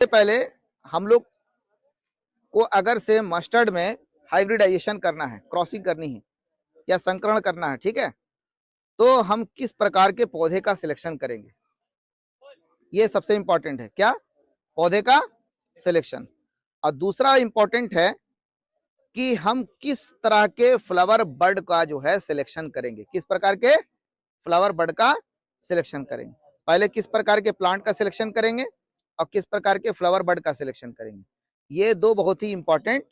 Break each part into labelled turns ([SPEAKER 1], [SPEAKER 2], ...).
[SPEAKER 1] सबसे पहले हम लोग को अगर से मस्टर्ड में हाइब्रिडाइजेशन करना है, क्रॉसिंग करनी है या संकरण करना है, ठीक है, तो हम किस प्रकार के पौधे का सिलेक्शन करेंगे, ये सबसे इंपॉर्टेंट है। क्या? पौधे का सिलेक्शन। और दूसरा इंपॉर्टेंट है कि हम किस तरह के फ्लावर बर्ड का जो है सिलेक्शन करेंगे, किस प्रकार के फ्लावर बर्ड का सिलेक्शन करेंगे। पहले किस प्रकार के प्लांट का सिलेक्शन करेंगे और किस प्रकार के फ्लावर बर्ड का सिलेक्शन करेंगे। ये दो बहुत ही इंपॉर्टेंट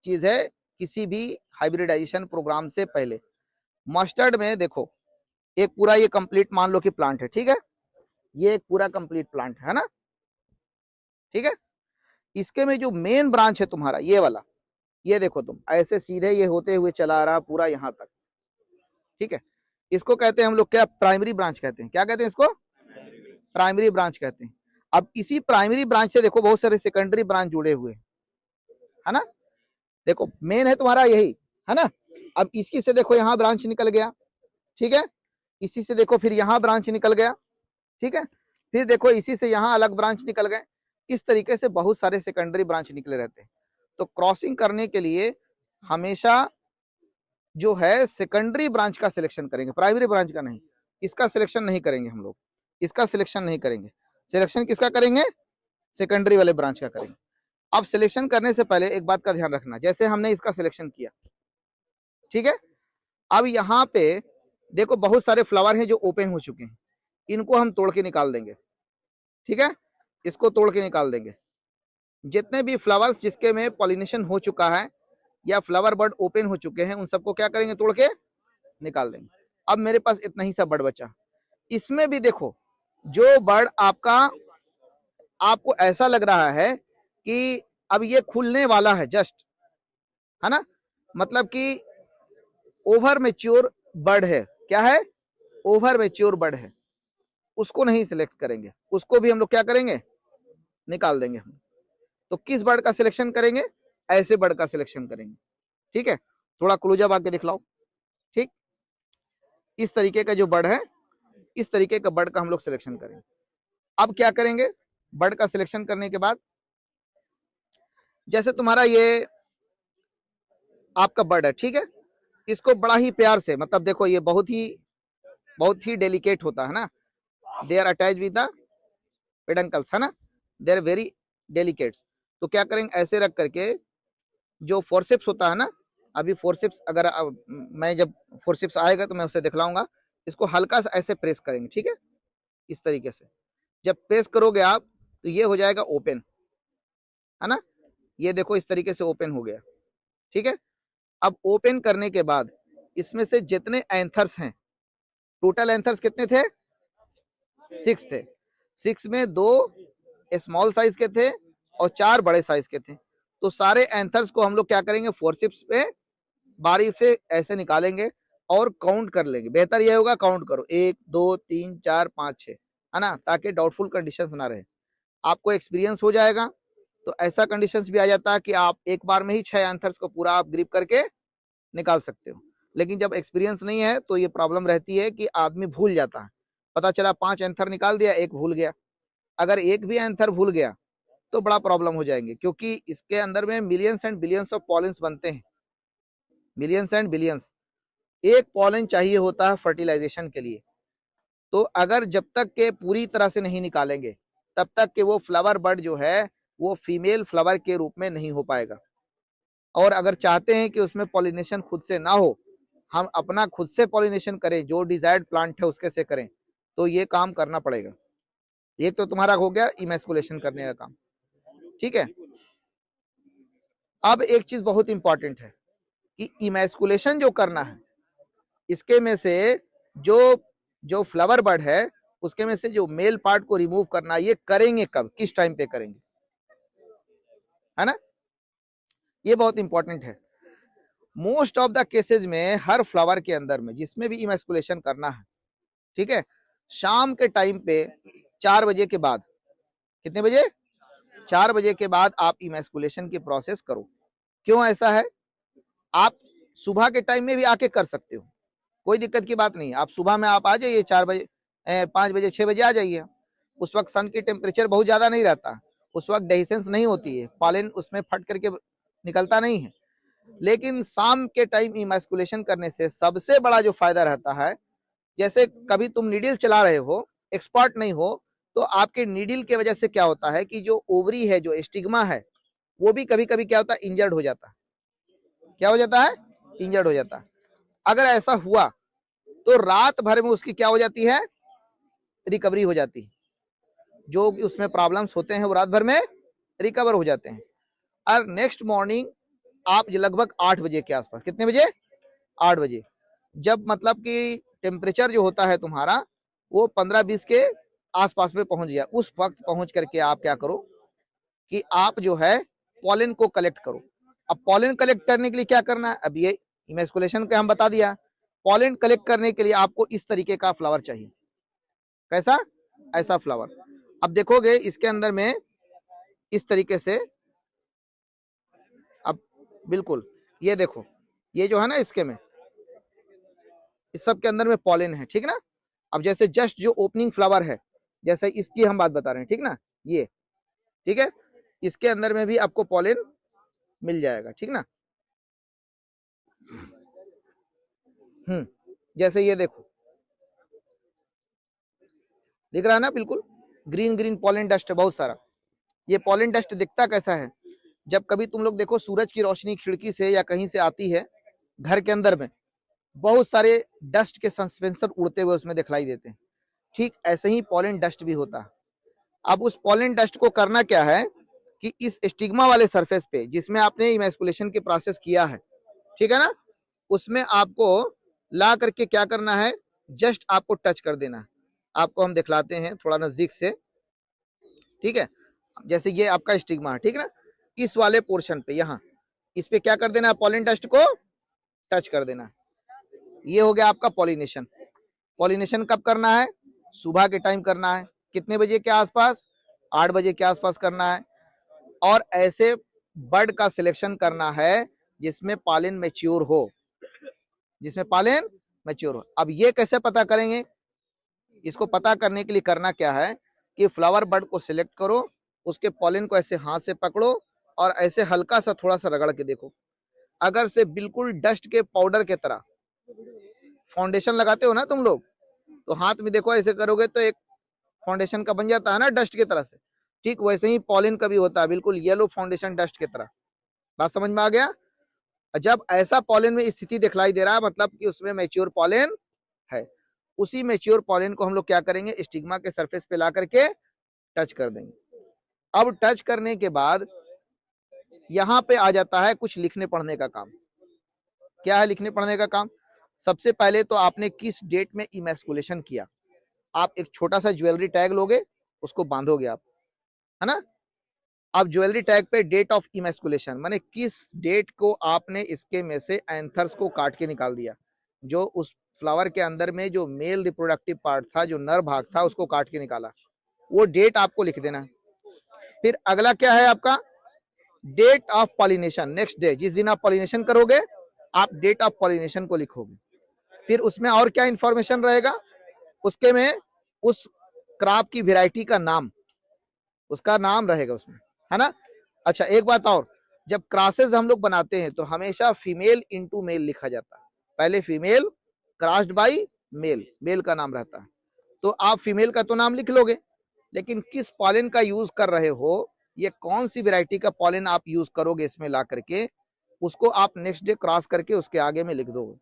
[SPEAKER 1] चीज है किसी भी हाइब्रिडाइजेशन प्रोग्राम से पहले। मस्टर्ड में देखो, एक पूरा ये कंप्लीट मान लो कि प्लांट है, ठीक है, ये एक पूरा कंप्लीट प्लांट है ना, ठीक है। इसके में जो मेन ब्रांच है तुम्हारा ये वाला, ये देखो तुम ऐसे सीधे ये होते हुए चला आ रहा पूरा यहां तक, ठीक है। इसको कहते हैं हम लोग क्या? प्राइमरी ब्रांच कहते हैं। क्या कहते हैं इसको? प्राइमरी ब्रांच कहते हैं। अब इसी प्राइमरी ब्रांच से देखो बहुत सारे सेकेंडरी ब्रांच जुड़े हुए है ना। देखो मेन है तुम्हारा यही, है ना। अब इसकी से देखो यहाँ ब्रांच निकल गया, ठीक है। इसी से देखो फिर यहाँ ब्रांच निकल गया, ठीक है। फिर देखो इसी से यहाँ अलग ब्रांच निकल गए। इस तरीके से बहुत सारे सेकेंडरी ब्रांच निकले रहते हैं। तो क्रॉसिंग करने के लिए हमेशा जो है सेकेंडरी ब्रांच का सिलेक्शन करेंगे, प्राइमरी ब्रांच का नहीं। इसका सिलेक्शन नहीं करेंगे हम लोग, इसका सिलेक्शन नहीं करेंगे। सिलेक्शन किसका करेंगे? सेकेंडरी वाले ब्रांच का करेंगे। अब सिलेक्शन करने से पहले एक बात का ध्यान रखना, जैसे हमने इसका सिलेक्शन किया, ठीक है। अब यहाँ पे देखो बहुत सारे फ्लावर हैं जो ओपन हो चुके हैं, इनको हम तोड़ के निकाल देंगे, ठीक है। इसको तोड़ के निकाल देंगे। जितने भी फ्लावर्स जिसके में पॉलिनेशन हो चुका है या फ्लावर बर्ड ओपन हो चुके हैं, उन सबको क्या करेंगे? तोड़ के निकाल देंगे। अब मेरे पास इतना ही सा बर्ड बचा। इसमें भी देखो जो बर्ड आपका आपको ऐसा लग रहा है कि अब ये खुलने वाला है जस्ट, है ना, मतलब कि ओवर मैच्योर बर्ड है। क्या है? ओवर मैच्योर बर्ड है। उसको नहीं सिलेक्ट करेंगे, उसको भी हम लोग क्या करेंगे? निकाल देंगे हम। तो किस बर्ड का सिलेक्शन करेंगे? ऐसे बर्ड का सिलेक्शन करेंगे, ठीक है। थोड़ा क्लोजअप आके दिखलाओ, ठीक। इस तरीके का जो बर्ड है, इस तरीके का बर्ड का हम लोग सिलेक्शन करेंगे। अब क्या करेंगे? बर्ड का सिलेक्शन करने के बाद जैसे तुम्हारा ये आपका बर्ड है, ठीक है, इसको बड़ा ही प्यार से, मतलब देखो ये बहुत ही डेलिकेट होता है ना, they are attach with the peduncles, है ना, दे आर वेरी डेलिकेट्स। तो क्या करेंगे? ऐसे रख करके जो फोर्सेप्स होता है ना, अभी फोर्सेप्स अगर मैं जब फोर्सेप्स आएगा तो मैं उसे दिखलाऊंगा, इसको हल्का सा ऐसे प्रेस करेंगे, ठीक है, इस तरीके से। जब प्रेस करोगे आप तो ये हो जाएगा ओपन, है ना। ये देखो इस तरीके से ओपन हो गया, ठीक है। अब ओपन करने के बाद इसमें से जितने एंथर्स हैं, टोटल एंथर्स कितने थे? 6 थे। 6 में 2 स्मॉल साइज के थे और 4 बड़े साइज के थे। तो सारे एंथर्स को हम लोग क्या करेंगे? फोर्सेप्स पे बारी से ऐसे निकालेंगे और काउंट कर लेंगे। बेहतर यह होगा काउंट करो, 1 2 3 4 5 6, है ना, ताकि डाउटफुल कंडीशंस ना रहे। आपको एक्सपीरियंस हो जाएगा तो ऐसा कंडीशंस भी आ जाता है कि आप एक बार में ही 6 आंसर्स को पूरा आप ग्रिप करके निकाल सकते हो। लेकिन जब एक्सपीरियंस नहीं है तो ये प्रॉब्लम रहती है कि आदमी भूल जाता है। पता चला 5 आंसर निकाल दिया, एक भूल गया। अगर एक भी आंसर भूल गया तो बड़ा प्रॉब्लम हो जाएंगे, क्योंकि इसके अंदर में millions and billions of pollens बनते हैं, मिलियंस एंड बिलियंस। एक पॉलन चाहिए होता है फर्टिलाइजेशन के लिए। तो अगर जब तक के पूरी तरह से नहीं निकालेंगे तब तक के वो फ्लावर बर्ड जो है वो फीमेल फ्लावर के रूप में नहीं हो पाएगा। और अगर चाहते हैं कि उसमें पॉलिनेशन खुद से ना हो, हम अपना खुद से पॉलिनेशन करें, जो डिजायर्ड प्लांट है उसके से करें, तो ये काम करना पड़ेगा। एक तो तुम्हारा हो गया इमेस्कुलेशन करने का काम, ठीक है। अब एक चीज बहुत इंपॉर्टेंट है कि इमेस्कुलेशन जो करना है, इसके में से जो जो फ्लावर बर्ड है उसके में से जो मेल पार्ट को रिमूव करना, ये करेंगे कब, किस टाइम पे करेंगे, है ना, ये बहुत इंपॉर्टेंट है। मोस्ट ऑफ द केसेज में हर फ्लावर के अंदर में जिसमें भी इमेस्कुलेशन करना है, ठीक है, शाम के टाइम पे 4 बजे के बाद, कितने बजे? 4 बजे के बाद आप इमेस्कुलेशन की प्रोसेस करो। क्यों ऐसा है? आप सुबह के टाइम में भी आके कर सकते हो, कोई दिक्कत की बात नहीं। आप सुबह में आप आ जाइए 4 बजे, 5 बजे 6 बजे आ जाइए। उस वक्त सन की टेम्परेचर बहुत ज्यादा नहीं रहता, उस वक्त डेहिसेंस नहीं होती है, पॉलन उसमें फट करके निकलता नहीं है। लेकिन शाम के टाइम इमैस्कुलेशन करने से सबसे बड़ा जो फायदा रहता है, जैसे कभी तुम नीडल चला रहे हो, एक्सपर्ट नहीं हो, तो आपके नीडल के वजह से क्या होता है कि जो ओवरी है, जो स्टिग्मा है, वो भी कभी कभी क्या होता है, इंजर्ड हो जाता है। क्या हो जाता है? इंजर्ड हो जाता है। अगर ऐसा हुआ तो रात भर में उसकी क्या हो जाती है, रिकवरी हो जाती है। जो उसमें प्रॉब्लम्स होते हैं वो रात भर में रिकवर हो जाते हैं। और नेक्स्ट मॉर्निंग आप लगभग 8 बजे के आसपास, कितने बजे? 8 बजे, जब मतलब कि टेम्परेचर जो होता है तुम्हारा वो 15-20 के आसपास में पहुंच गया, उस वक्त पहुंच करके आप क्या करो कि आप जो है पॉलन को कलेक्ट करो। अब पॉलन कलेक्ट करने के लिए क्या करना है, अब ये इमैस्कुलेशन का हम बता दिया। पॉलन कलेक्ट करने के लिए आपको इस तरीके का फ्लावर चाहिए। कैसा? ऐसा फ्लावर। अब देखोगे इसके अंदर में इस तरीके से, अब बिल्कुल ये देखो, ये जो है ना इसके में, इस सब के अंदर में पॉलन है, ठीक ना। अब जैसे जस्ट जो ओपनिंग फ्लावर है, जैसे इसकी हम बात बता रहे हैं, ठीक ना, ये ठीक है, इसके अंदर में भी आपको पॉलन मिल जाएगा, ठीक ना। जैसे ये देखो, दिख रहा है ना, बिल्कुल ग्रीन ग्रीन पॉलन डस्ट है बहुत सारा। ये पॉलन डस्ट दिखता कैसा है, जब कभी तुम लोग देखो सूरज की रोशनी खिड़की से या कहीं से आती है घर के अंदर में, बहुत सारे डस्ट के सस्पेंसर उड़ते हुए उसमें दिखलाई देते हैं। ठीक ऐसे ही पॉलन डस्ट भी होता है। अब उस पॉलन डस्ट को करना क्या है कि इस स्टिग्मा वाले सरफेस पे जिसमें आपने इमैस्कुलेशन की प्रोसेस किया है, ठीक है ना, उसमें आपको ला करके क्या करना है, जस्ट आपको टच कर देना है। आपको हम दिखलाते हैं थोड़ा नजदीक से, ठीक है। जैसे ये आपका स्टिग्मा है, ठीक है ना, इस वाले पोर्शन पे यहाँ इस पे क्या कर देना है, पॉलन डस्ट को टच कर देना। ये हो गया आपका पॉलिनेशन। पॉलिनेशन कब करना है? सुबह के टाइम करना है। कितने बजे के आसपास? 8 बजे के आसपास करना है। और ऐसे बर्ड का सिलेक्शन करना है जिसमें पॉलन मैच्योर हो, जिसमें पॉलन मैच्योर हो। अब ये कैसे पता करेंगे? इसको पता करने के लिए करना क्या है कि फ्लावर बर्ड को सिलेक्ट करो, उसके पॉलन को ऐसे हाथ से पकड़ो और ऐसे हल्का सा थोड़ा सा रगड़ के देखो। अगर से बिल्कुल डस्ट के पाउडर के तरह, फाउंडेशन लगाते हो ना तुम लोग, तो हाथ में देखो ऐसे करोगे तो एक फाउंडेशन का बन जाता है ना डस्ट की तरह से, ठीक वैसे ही पॉलन का भी होता है, बिल्कुल येलो फाउंडेशन डस्ट की तरह। बात समझ में आ गया? जब ऐसा पॉलन में स्थिति दिखलाई दे रहा है, मतलब कि उसमें मैच्योर पॉलन है। उसी मैच्योर पॉलन को हम लोग क्या करेंगे, स्टिग्मा के सरफेस पे ला करके टच कर देंगे। अब टच करने के बाद यहाँ पे आ जाता है कुछ लिखने पढ़ने का काम। क्या है लिखने पढ़ने का काम? सबसे पहले तो आपने किस डेट में इमैस्कुलेशन किया, आप एक छोटा सा ज्वेलरी टैग लोगे, उसको बांधोगे आप, है ना। अब ज्वेलरी टैग पे डेट ऑफ इमैस्कुलेशन, माने किस डेट को आपने इसके में से एंथर्स को काट के निकाल दिया, जो उस फ्लावर के अंदर में जो मेल रिप्रोडक्टिव पार्ट था, जो नर भाग था, उसको काट के निकाला, वो डेट आपको लिख देना है। फिर अगला क्या है आपका, date of pollination. Next day, जिस दिन आप पॉलिनेशन करोगे, आप डेट ऑफ पॉलिनेशन को लिखोगे। फिर उसमें और क्या इंफॉर्मेशन रहेगा, उसके में उस क्रॉप की वैरायटी का नाम, उसका नाम रहेगा उसमें, है ना। अच्छा एक बात और, जब क्रॉसेस हम लोग बनाते हैं तो हमेशा फीमेल इनटू मेल लिखा जाता है। पहले female crossed by male, male का नाम रहता है। तो आप फीमेल का तो नाम लिख लोगे, लेकिन किस पॉलन का यूज कर रहे हो, ये कौन सी वैरायटी का पॉलन आप यूज करोगे इसमें ला करके, उसको आप नेक्स्ट डे क्रॉस करके उसके आगे में लिख दोगे।